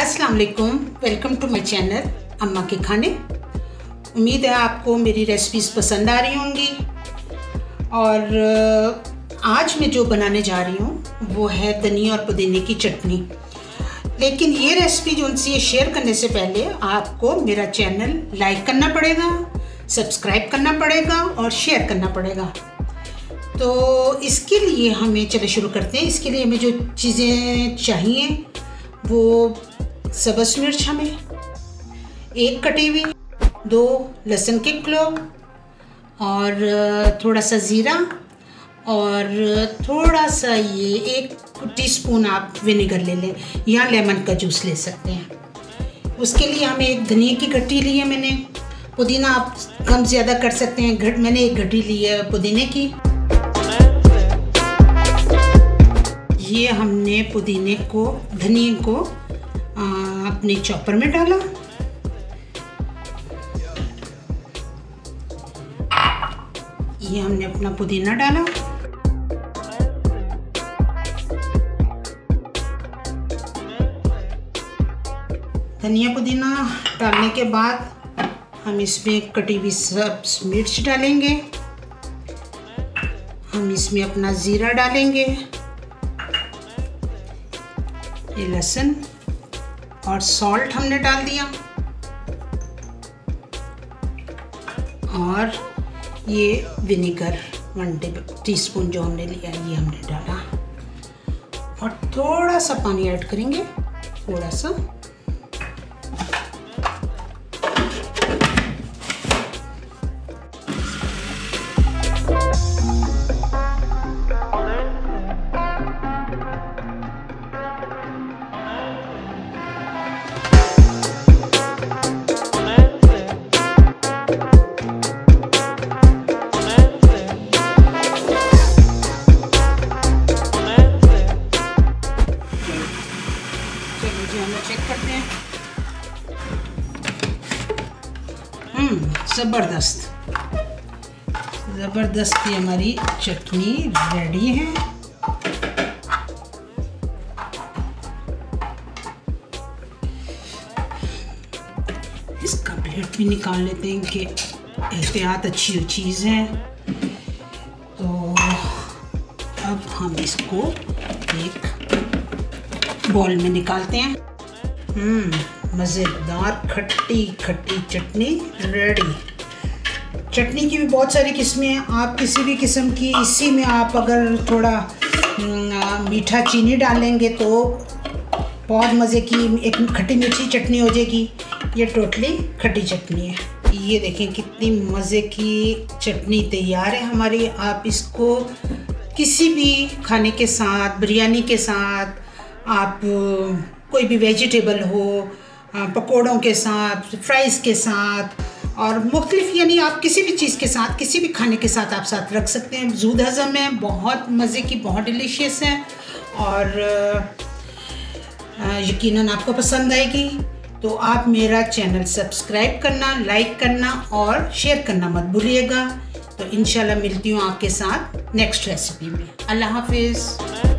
अस्सलाम वालेकुम, welcome to my channel अम्मा के खाने। उम्मीद है आपको मेरी रेसिपीज़ पसंद आ रही होंगी। और आज मैं जो बनाने जा रही हूँ वो है धनिया और पुदीने की चटनी। लेकिन ये रेसिपी जो उनसे शेयर करने से पहले आपको मेरा चैनल लाइक करना पड़ेगा, सब्सक्राइब करना पड़ेगा और शेयर करना पड़ेगा। तो इसके लिए हमें चले शुरू करते हैं। इसके लिए हमें जो चीज़ें चाहिए वो सब्ज़ मिर्च, हमें एक कटी हुई, 2 लहसुन के क्लोव और थोड़ा सा ज़ीरा और थोड़ा सा ये 1 टीस्पून आप विनेगर ले लें या लेमन का जूस ले सकते हैं। उसके लिए हमें एक धनिया की गट्टी ली है मैंने। पुदीना आप कम ज़्यादा कर सकते हैं, मैंने एक गट्टी ली है पुदीने की। ये हमने पुदीने को, धनिया को अपने चॉपर में डाला। ये हमने अपना पुदीना डाला। धनिया पुदीना डालने के बाद हम इसमें कटी हुई सब्ज मिर्च डालेंगे। हम इसमें अपना ज़ीरा डालेंगे, ये लहसुन और सॉल्ट हमने डाल दिया और ये विनेगर 1 टीस्पून जो हमने लिया ये हमने डाला और थोड़ा सा पानी ऐड करेंगे, थोड़ा सा। चेक करते हैं। ज़बरदस्त ये हमारी चटनी रेडी है। इसका प्लेट भी निकाल लेते हैं कि एहतियात अच्छी चीज़ है। तो अब हम इसको एक बॉल में निकालते हैं। मज़ेदार खट्टी खट्टी चटनी रेडी। चटनी की भी बहुत सारी किस्में हैं, आप किसी भी किस्म की, इसी में आप अगर थोड़ा मीठा चीनी डालेंगे तो बहुत मज़े की एक खट्टी मीठी चटनी हो जाएगी। ये टोटली खट्टी चटनी है। ये देखें कितनी मज़े की चटनी तैयार है हमारी। आप इसको किसी भी खाने के साथ, बिरयानी के साथ, आप कोई भी वेजिटेबल हो, पकोड़ों के साथ, फ्राइज़ के साथ और मुख्तलिफ, यानी आप किसी भी चीज़ के साथ, किसी भी खाने के साथ आप साथ रख सकते हैं। ज़ूद हज़म है, बहुत मज़े की, बहुत डिलीशियस है और यकीनन आपको पसंद आएगी। तो आप मेरा चैनल सब्सक्राइब करना, लाइक करना और शेयर करना मत भूलिएगा। तो इंशाल्लाह मिलती हूँ आपके साथ नेक्स्ट रेसिपी में। अल्लाह हाफिज़।